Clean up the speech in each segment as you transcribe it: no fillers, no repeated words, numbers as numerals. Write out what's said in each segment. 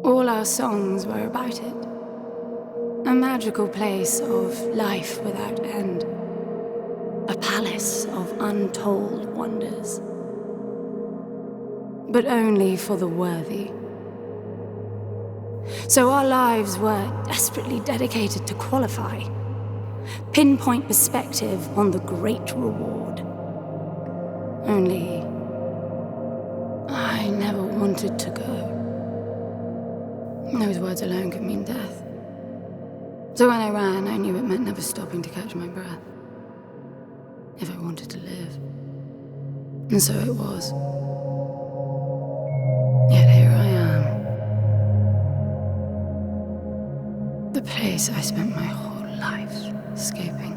All our songs were about it. A magical place of life without end. A palace of untold wonders. But only for the worthy. So our lives were desperately dedicated to qualify. Pinpoint perspective on the great reward. Only I never wanted to go. Those words alone could mean death. So when I ran, I knew it meant never stopping to catch my breath. If I wanted to live. And so it was. Yet here I am. The place I spent my whole life escaping.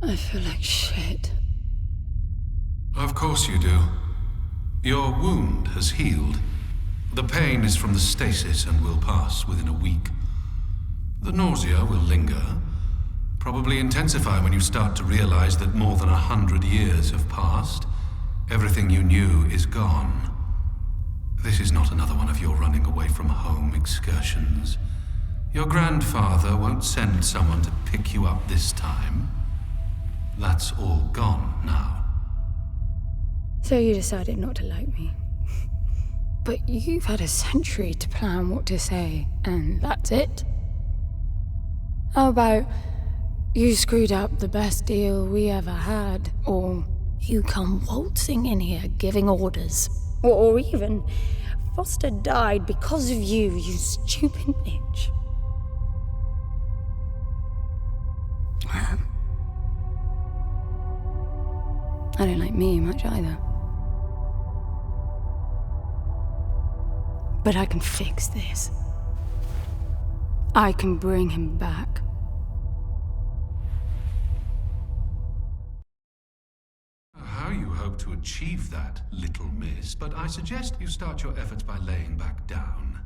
I feel like shit. Of course you do. Your wound has healed. The pain is from the stasis and will pass within a week. The nausea will linger, probably intensify when you start to realize that more than 100 years have passed. Everything you knew is gone. This is not another one of your running away from home excursions. Your grandfather won't send someone to pick you up this time. That's all gone now. So you decided not to like me. But you've had a century to plan what to say, and that's it? How about you screwed up the best deal we ever had, or you come waltzing in here giving orders, or even Foster died because of you, you stupid bitch. I don't like me much either. But I can fix this. I can bring him back. How you hope to achieve that, little miss, but I suggest you start your efforts by laying back down.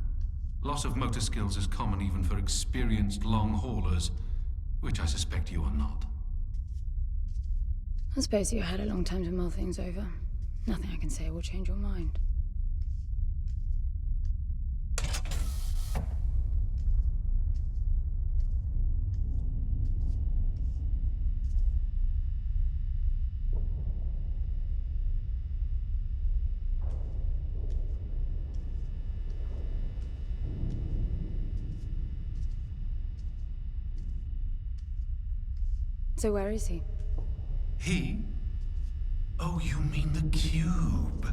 Loss of motor skills is common even for experienced long haulers, which I suspect you are not. I suppose you had a long time to mull things over. Nothing I can say will change your mind. So where is he? He? Oh, you mean the cube.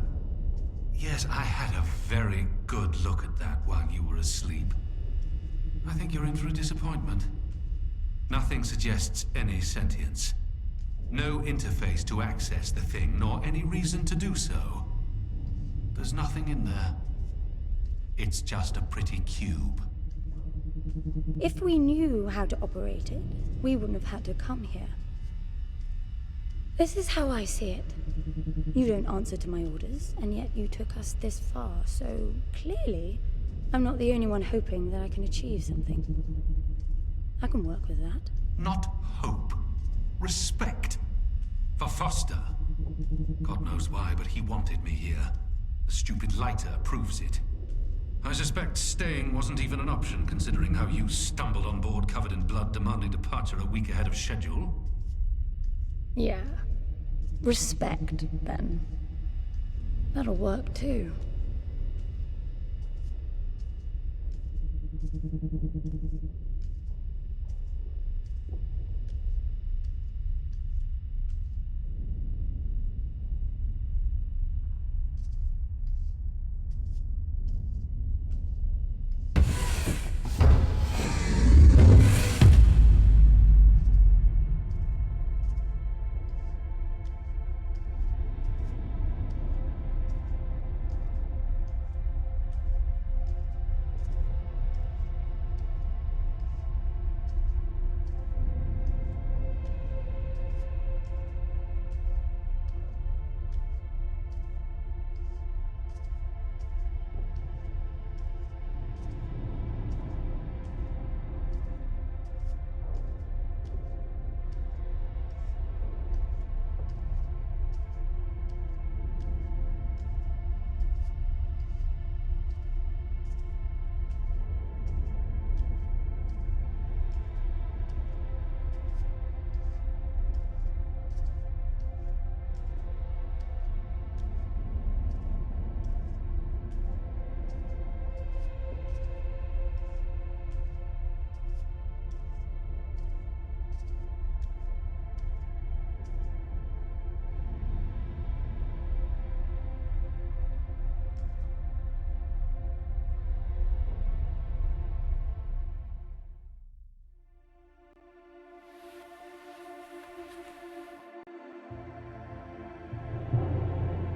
Yes, I had a very good look at that while you were asleep. I think you're in for a disappointment. Nothing suggests any sentience. No interface to access the thing, nor any reason to do so. There's nothing in there. It's just a pretty cube. If we knew how to operate it, we wouldn't have had to come here. This is how I see it. You don't answer to my orders, and yet you took us this far, so clearly I'm not the only one hoping that I can achieve something. I can work with that. Not hope. Respect. For Foster. God knows why, but he wanted me here. The stupid lighter proves it. I suspect staying wasn't even an option, considering how you stumbled on board covered in blood, demanding departure a week ahead of schedule. Yeah. Respect, then. That'll work, too.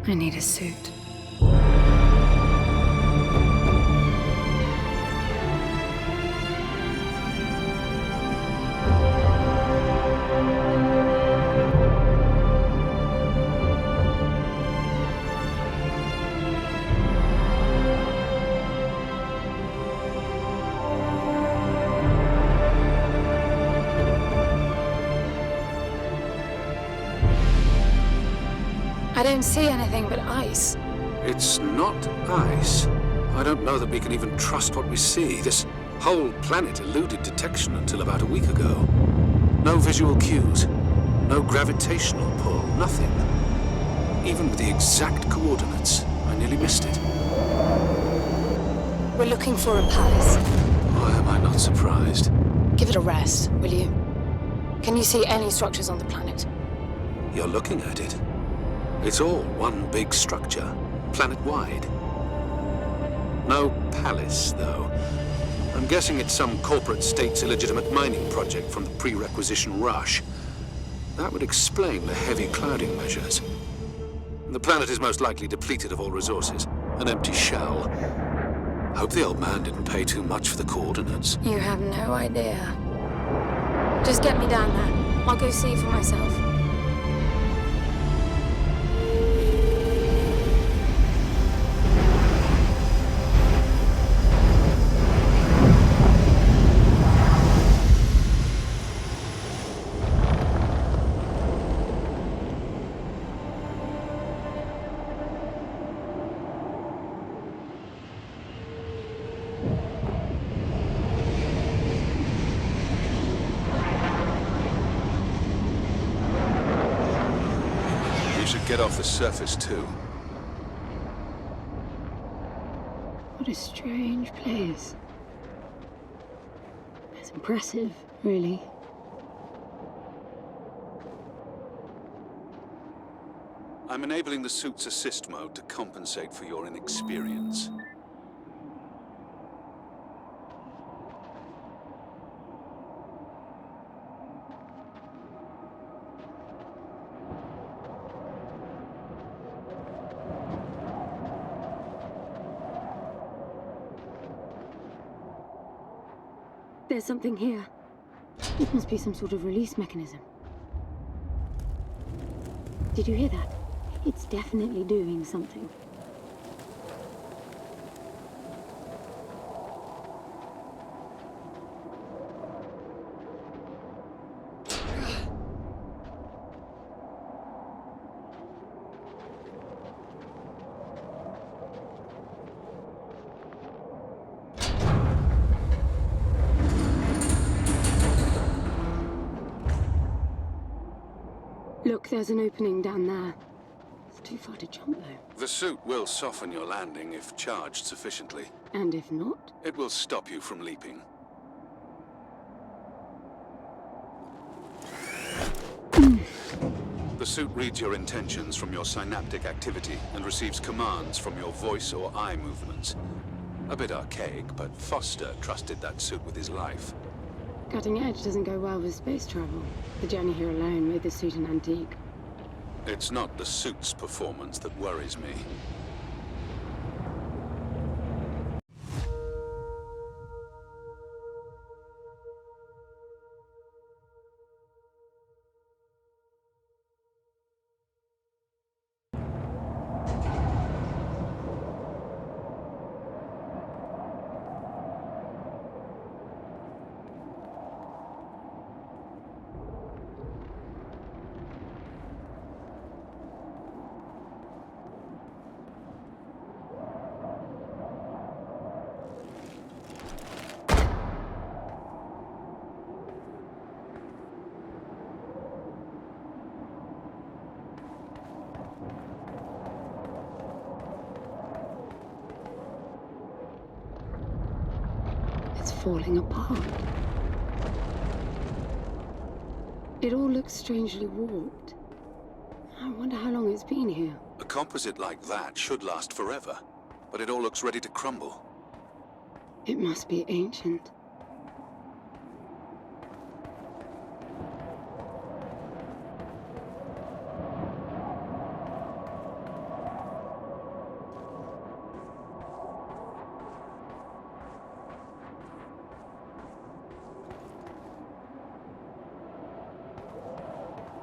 I need a suit. I don't see anything but ice. It's not ice. I don't know that we can even trust what we see. This whole planet eluded detection until about a week ago. No visual cues, no gravitational pull, nothing. Even with the exact coordinates, I nearly missed it. We're looking for a palace. Why am I not surprised? Give it a rest, will you? Can you see any structures on the planet? You're looking at it. It's all one big structure, planet-wide. No palace, though. I'm guessing it's some corporate state's illegitimate mining project from the pre-requisition rush. That would explain the heavy clouding measures. The planet is most likely depleted of all resources. An empty shell. Hope the old man didn't pay too much for the coordinates. You have no idea. Just get me down there. I'll go see for myself. Get off the surface, too. What a strange place. It's impressive, really. I'm enabling the suit's assist mode to compensate for your inexperience. There's something here. It must be some sort of release mechanism. Did you hear that? It's definitely doing something. Look, there's an opening down there. It's too far to jump, though. The suit will soften your landing if charged sufficiently. And if not? It will stop you from leaping. The suit reads your intentions from your synaptic activity and receives commands from your voice or eye movements. A bit archaic, but Foster trusted that suit with his life. Cutting edge doesn't go well with space travel. The journey here alone made the suit an antique. It's not the suit's performance that worries me. Falling apart. It all looks strangely warped. I wonder how long it's been here. A composite like that should last forever, but it all looks ready to crumble. It must be ancient.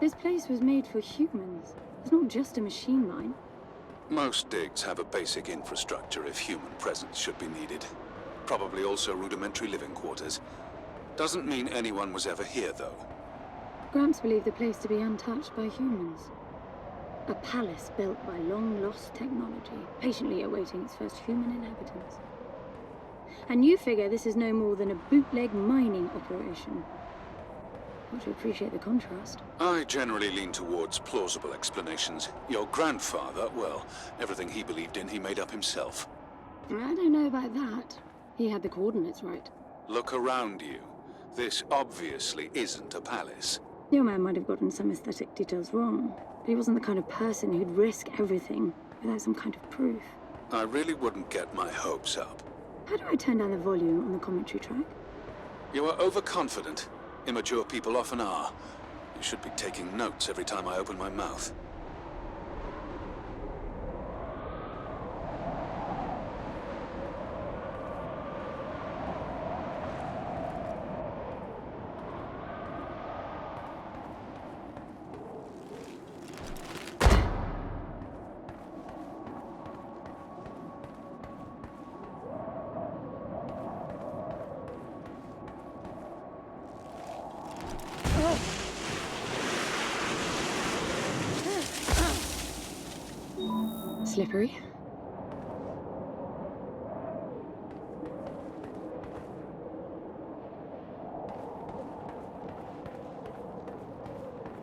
This place was made for humans. It's not just a machine mine. Most digs have a basic infrastructure if human presence should be needed. Probably also rudimentary living quarters. Doesn't mean anyone was ever here, though. Gramps believed the place to be untouched by humans. A palace built by long-lost technology, patiently awaiting its first human inhabitants. And you figure this is no more than a bootleg mining operation. Ought to appreciate the contrast. I generally lean towards plausible explanations. Your grandfather, well, everything he believed in, he made up himself. I don't know about that. He had the coordinates right. Look around you. This obviously isn't a palace. Your man might have gotten some aesthetic details wrong, but he wasn't the kind of person who'd risk everything without some kind of proof. I really wouldn't get my hopes up. How do I turn down the volume on the commentary track? You are overconfident. Immature people often are. You should be taking notes every time I open my mouth. Slippery.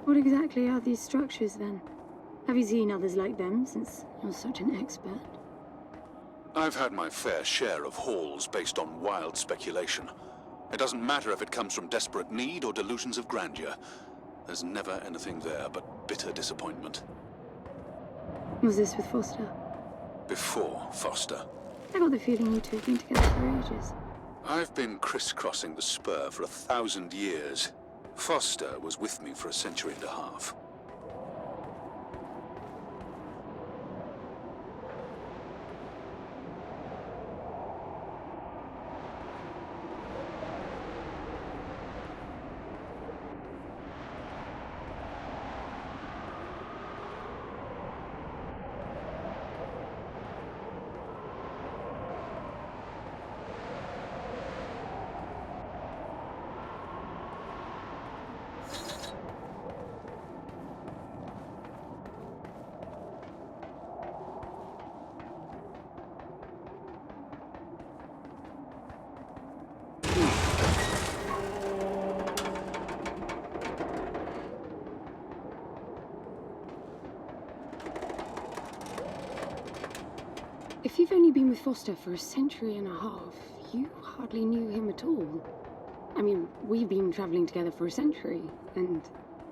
What exactly are these structures, then? Have you seen others like them, since you're such an expert? I've had my fair share of hauls based on wild speculation. It doesn't matter if it comes from desperate need or delusions of grandeur. There's never anything there but bitter disappointment. Was this with Foster? Before Foster. I got the feeling you two have been together for ages. I've been crisscrossing the spur for 1,000 years. Foster was with me for a century and a half. If you've only been with Foster for a century and a half, you hardly knew him at all. I mean, we've been traveling together for a century, and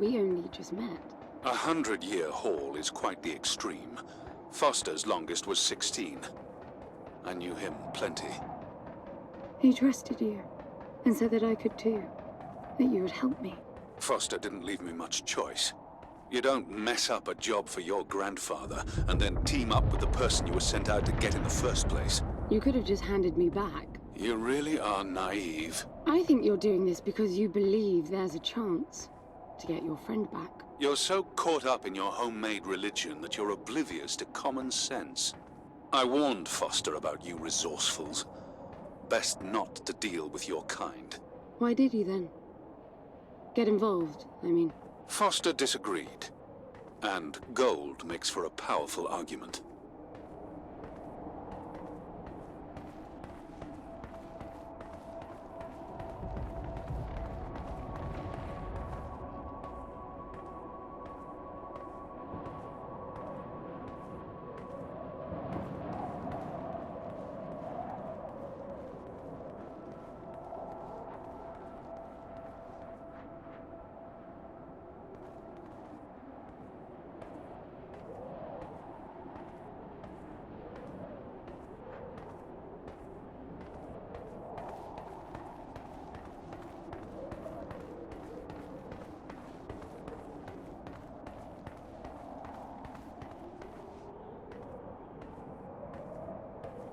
we only just met. 100-year haul is quite the extreme. Foster's longest was 16. I knew him plenty. He trusted you, and said that I could too, that you would help me. Foster didn't leave me much choice. You don't mess up a job for your grandfather and then team up with the person you were sent out to get in the first place. You could have just handed me back. You really are naive. I think you're doing this because you believe there's a chance to get your friend back. You're so caught up in your homemade religion that you're oblivious to common sense. I warned Foster about you resourcefuls. Best not to deal with your kind. Why did you then? Get involved, I mean. Foster disagreed. And gold makes for a powerful argument.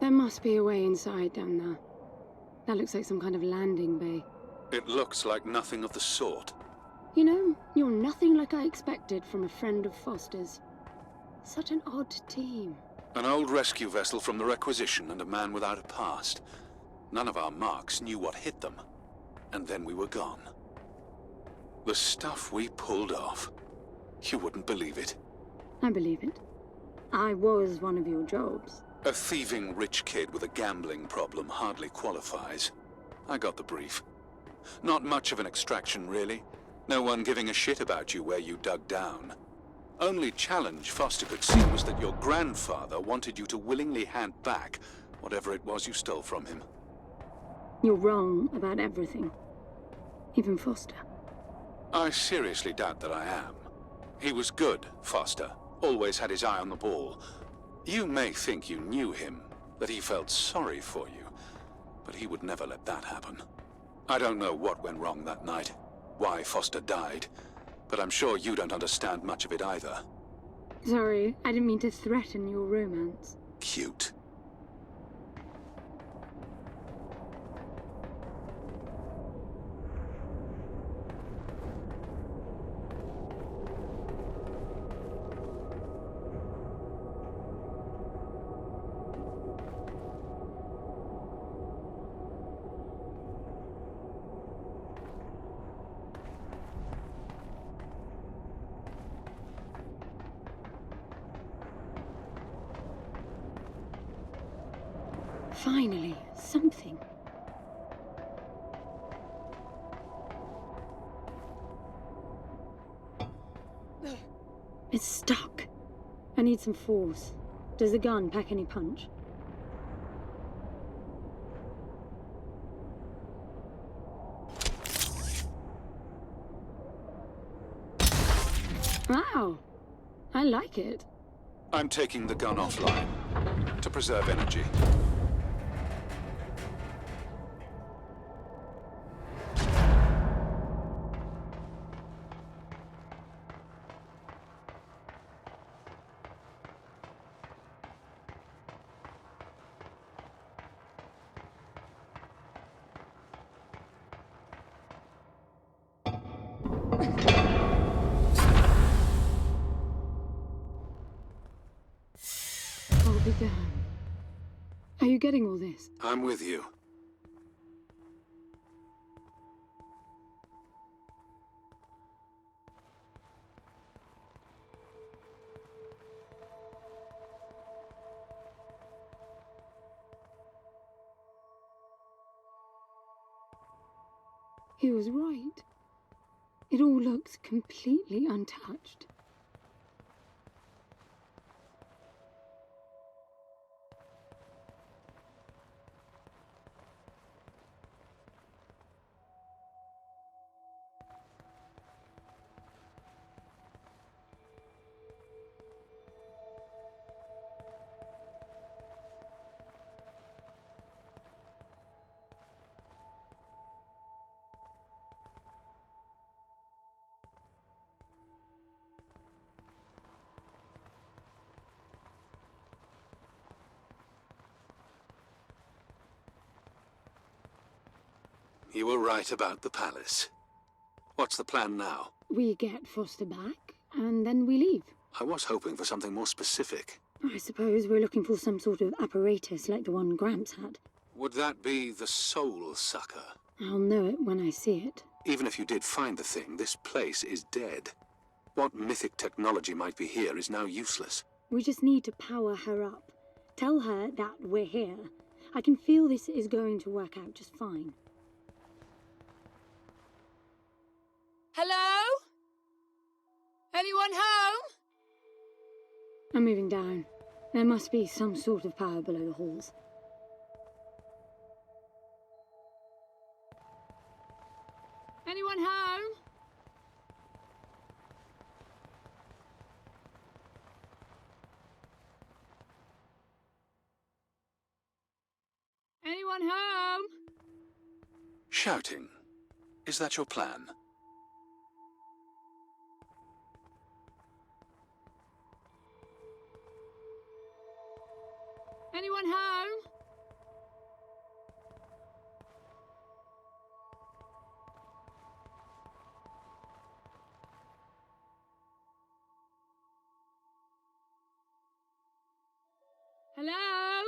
There must be a way inside down there. That looks like some kind of landing bay. It looks like nothing of the sort. You know, you're nothing like I expected from a friend of Foster's. Such an odd team. An old rescue vessel from the Requisition and a man without a past. None of our marks knew what hit them. And then we were gone. The stuff we pulled off. You wouldn't believe it. I believe it. I was one of your jobs. A thieving rich kid with a gambling problem hardly qualifies. I got the brief. Not much of an extraction, really. No one giving a shit about you where you dug down. Only challenge Foster could see was that your grandfather wanted you to willingly hand back whatever it was you stole from him. You're wrong about everything. Even Foster. I seriously doubt that I am. He was good, Foster. Always had his eye on the ball. You may think you knew him, that he felt sorry for you, but he would never let that happen. I don't know what went wrong that night, why Foster died, but I'm sure you don't understand much of it either. Sorry, I didn't mean to threaten your romance. Cute. Finally, something. It's stuck. I need some force. Does the gun pack any punch? Wow, I like it. I'm taking the gun offline to preserve energy. I'll be damned. Are you getting all this? I'm with you. He was right. It all looks completely untouched. You were right about the palace. What's the plan now? We get Foster back, and then we leave. I was hoping for something more specific. I suppose we're looking for some sort of apparatus like the one Gramps had. Would that be the Soul Sucker? I'll know it when I see it. Even if you did find the thing, this place is dead. What mythic technology might be here is now useless. We just need to power her up. Tell her that we're here. I can feel this is going to work out just fine. Hello? Anyone home? I'm moving down. There must be some sort of power below the halls. Anyone home? Anyone home? Shouting. Is that your plan? Anyone home? Hello?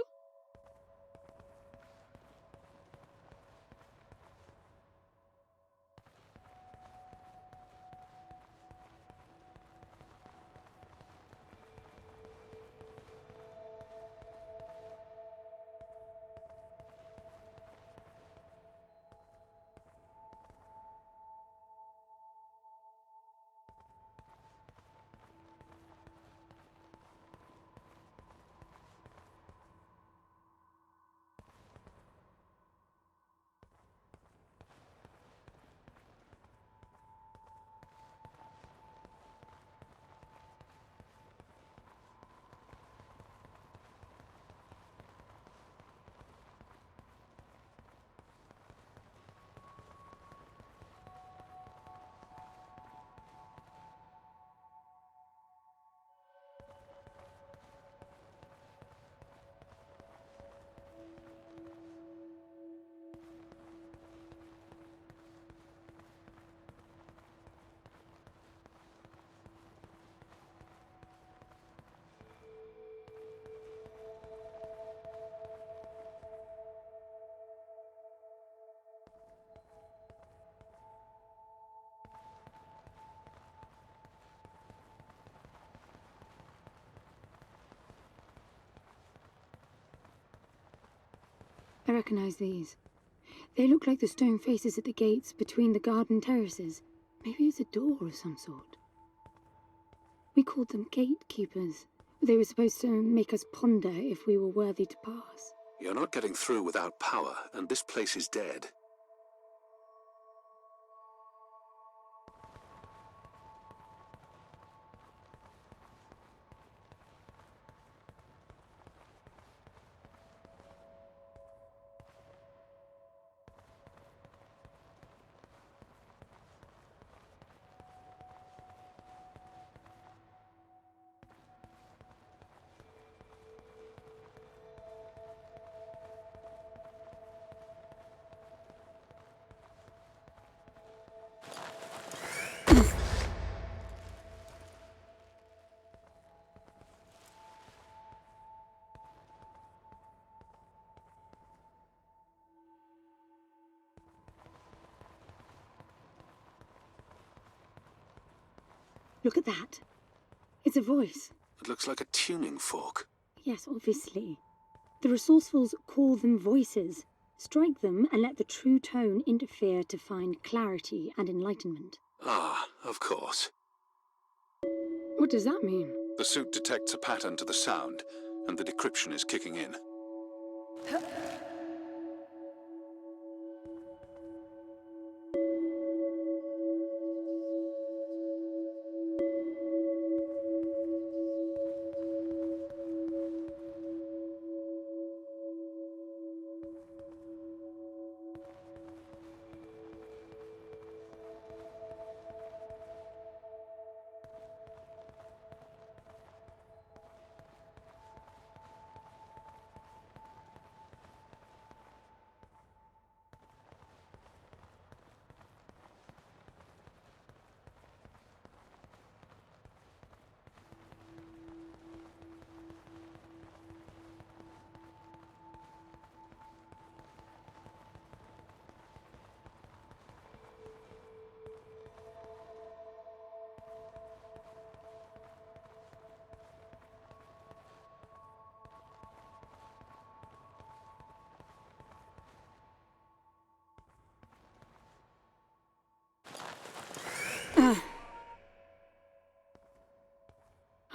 I recognize these. They look like the stone faces at the gates between the garden terraces. Maybe it's a door of some sort. We called them gatekeepers. They were supposed to make us ponder if we were worthy to pass. You're not getting through without power, and this place is dead. Look at that. It's a voice. It looks like a tuning fork. Yes, obviously. The resourcefuls call them voices. Strike them and let the true tone interfere to find clarity and enlightenment. Ah, of course. What does that mean? The suit detects a pattern to the sound, and the decryption is kicking in.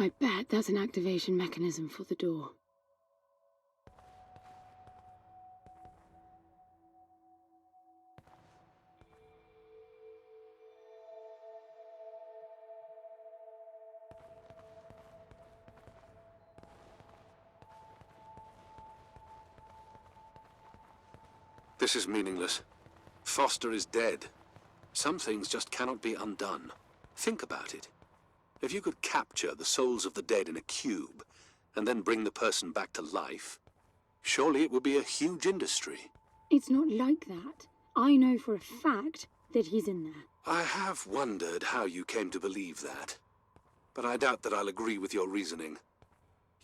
I bet that's an activation mechanism for the door. This is meaningless. Foster is dead. Some things just cannot be undone. Think about it. If you could capture the souls of the dead in a cube, and then bring the person back to life, surely it would be a huge industry. It's not like that. I know for a fact that he's in there. I have wondered how you came to believe that, but I doubt that I'll agree with your reasoning.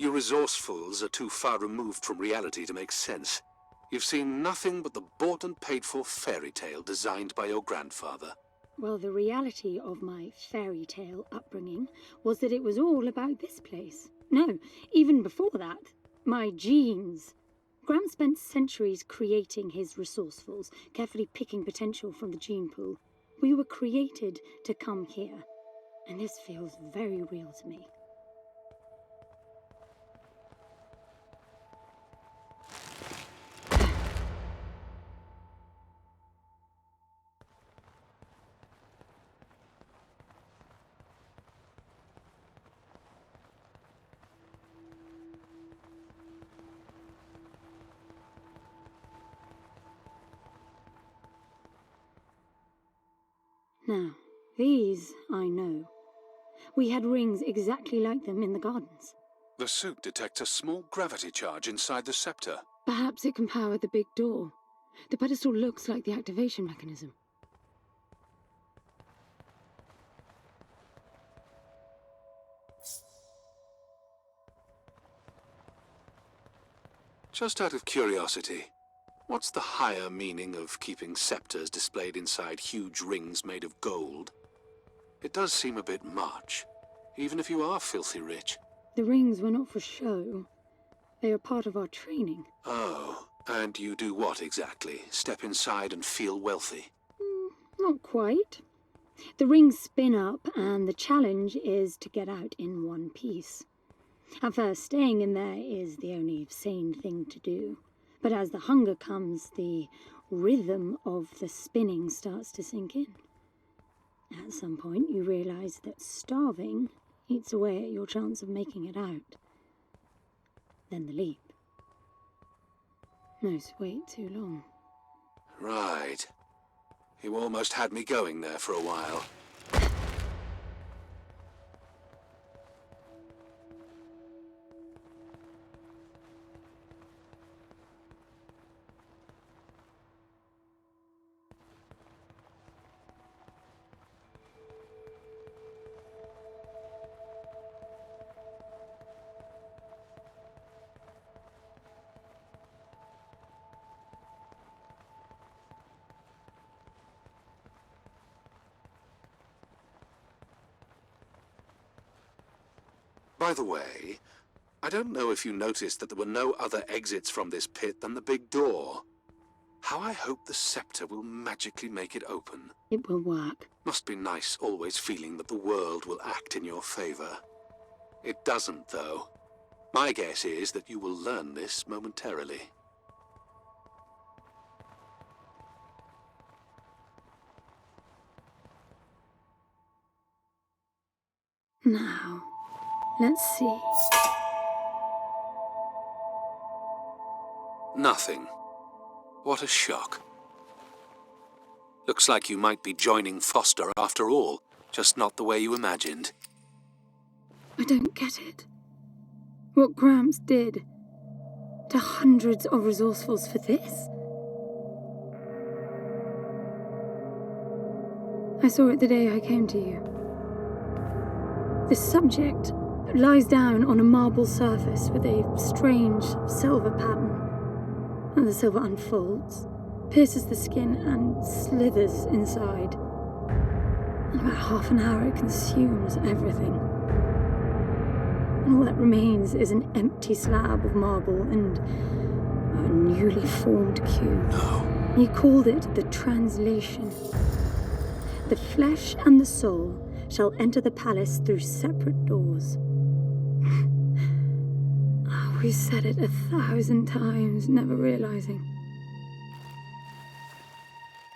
You resourcefuls are too far removed from reality to make sense. You've seen nothing but the bought and paid for fairy tale designed by your grandfather. Well, the reality of my fairy tale upbringing was that it was all about this place. No, even before that, my genes. Gram spent centuries creating his resourcefuls, carefully picking potential from the gene pool. We were created to come here, and this feels very real to me. Now, these I know. We had rings exactly like them in the gardens. The suit detects a small gravity charge inside the scepter. Perhaps it can power the big door. The pedestal looks like the activation mechanism. Just out of curiosity, what's the higher meaning of keeping scepters displayed inside huge rings made of gold? It does seem a bit much, even if you are filthy rich. The rings were not for show. They are part of our training. Oh, and you do what exactly? Step inside and feel wealthy? Not quite. The rings spin up, and the challenge is to get out in one piece. At first, staying in there is the only sane thing to do. But as the hunger comes, the rhythm of the spinning starts to sink in. At some point, you realize that starving eats away at your chance of making it out. Then the leap. No, wait too long. Right. You almost had me going there for a while. By the way, I don't know if you noticed that there were no other exits from this pit than the big door. How I hope the scepter will magically make it open. It will work. Must be nice always feeling that the world will act in your favor. It doesn't, though. My guess is that you will learn this momentarily. Now, let's see. Nothing. What a shock. Looks like you might be joining Foster after all, just not the way you imagined. I don't get it. What Gramps did to hundreds of resourcefuls for this? I saw it the day I came to you. The subject lies down on a marble surface with a strange silver pattern. And the silver unfolds, pierces the skin, and slithers inside. In about half an hour, it consumes everything. And all that remains is an empty slab of marble and a newly formed cube. No. He called it the translation. The flesh and the soul shall enter the palace through separate doors. We said it 1,000 times, never realizing.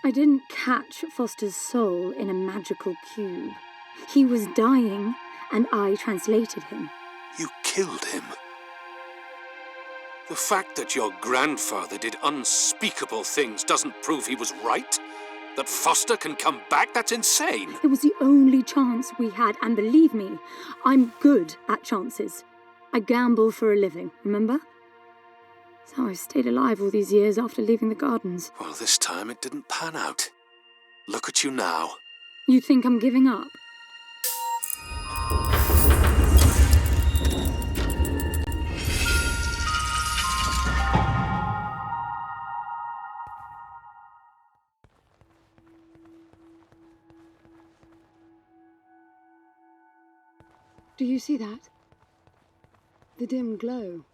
I didn't catch Foster's soul in a magical cube. He was dying, and I translated him. You killed him. The fact that your grandfather did unspeakable things doesn't prove he was right. That Foster can come back, that's insane. It was the only chance we had, and believe me, I'm good at chances. I gamble for a living, remember? That's how I stayed alive all these years after leaving the gardens. Well, this time it didn't pan out. Look at you now. You think I'm giving up? Do you see that? The dim glow.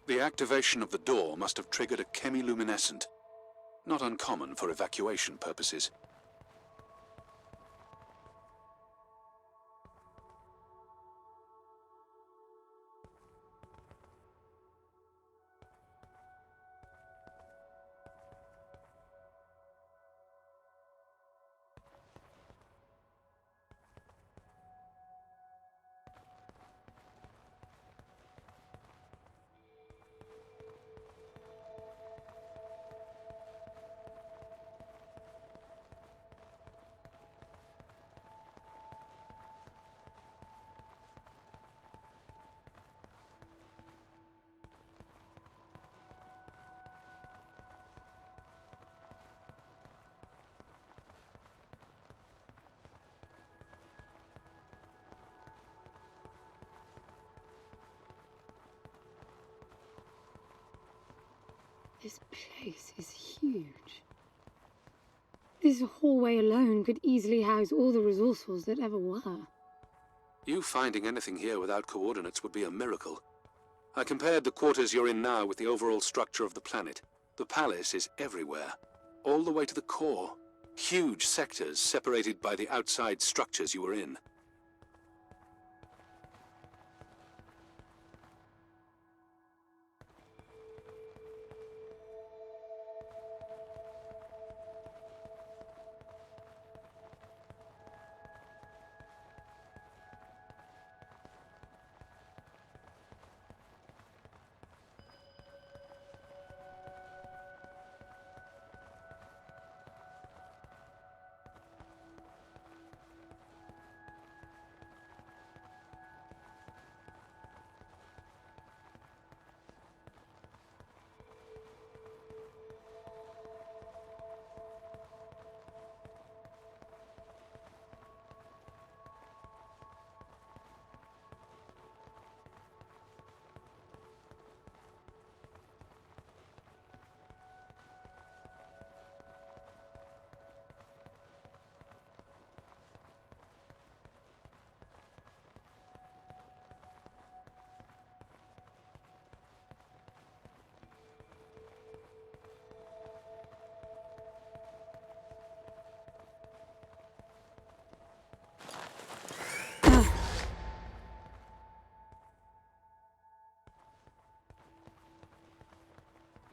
The activation of the door must have triggered a chemiluminescent. Not uncommon for evacuation purposes. This place is huge. This hallway alone could easily house all the resourcefuls that ever were. You finding anything here without coordinates would be a miracle. I compared the quarters you're in now with the overall structure of the planet. The palace is everywhere, all the way to the core. Huge sectors separated by the outside structures you were in.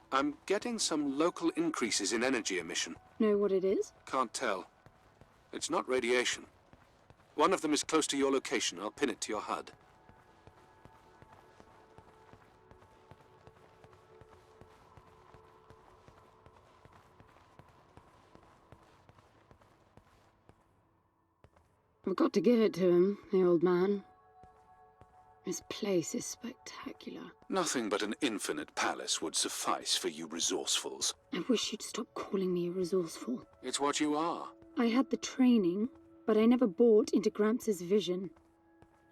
I'm getting some local increases in energy emission. Know what it is? Can't tell. It's not radiation. One of them is close to your location. I'll pin it to your HUD. I've got to give it to him, the old man. This place is spectacular. Nothing but an infinite palace would suffice for you resourcefuls. I wish you'd stop calling me a resourceful. It's what you are. I had the training, but I never bought into Gramps' vision.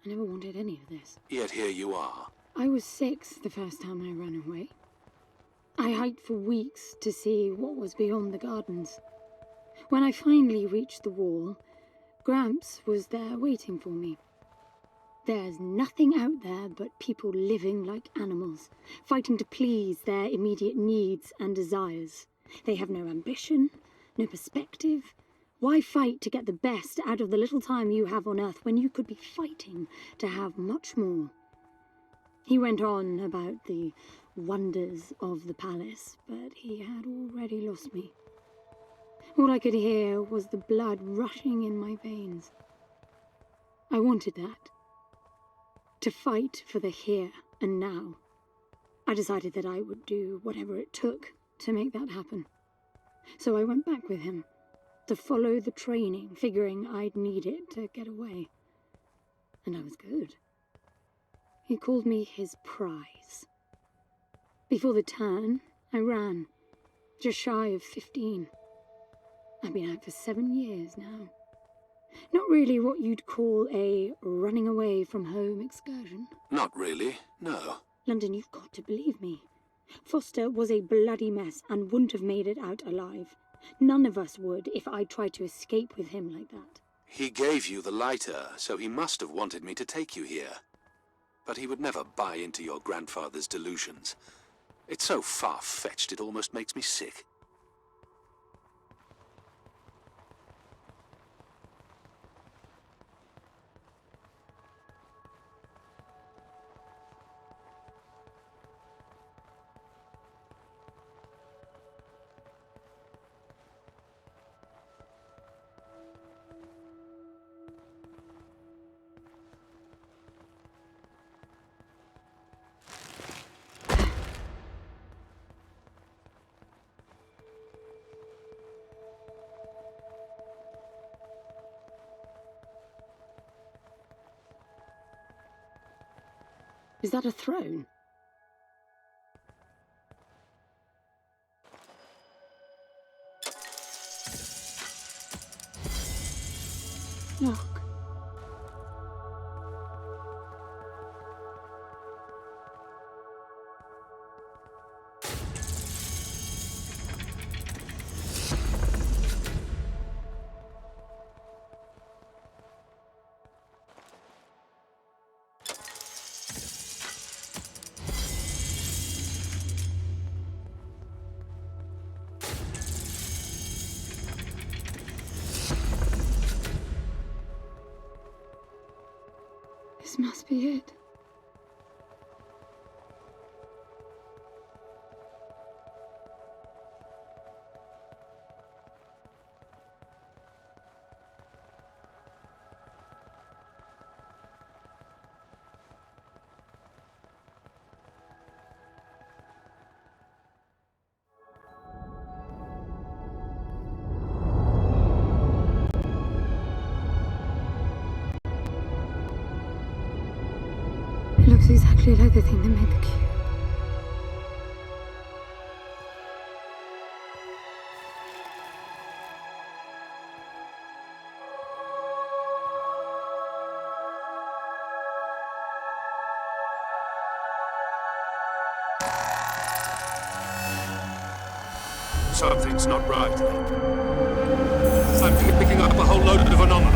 I never wanted any of this. Yet here you are. I was 6 the first time I ran away. I hiked for weeks to see what was beyond the gardens. When I finally reached the wall, Gramps was there waiting for me. There's nothing out there but people living like animals, fighting to please their immediate needs and desires. They have no ambition, no perspective. Why fight to get the best out of the little time you have on Earth when you could be fighting to have much more? He went on about the wonders of the palace, but he had already lost me. All I could hear was the blood rushing in my veins. I wanted that. To fight for the here and now. I decided that I would do whatever it took to make that happen. So I went back with him, to follow the training, figuring I'd need it to get away. And I was good. He called me his prize. Before the turn, I ran, just shy of 15. I've been out for 7 years now. Not really what you'd call a running away from home excursion. Not really, no. London, you've got to believe me. Foster was a bloody mess and wouldn't have made it out alive. None of us would if I tried to escape with him like that. He gave you the lighter, so he must have wanted me to take you here. But he would never buy into your grandfather's delusions. It's so far-fetched it almost makes me sick. Is that a throne? Look. This must be it. It looks exactly like the thing that made the cube. Something's not right. I'm picking up a whole load of anomalies.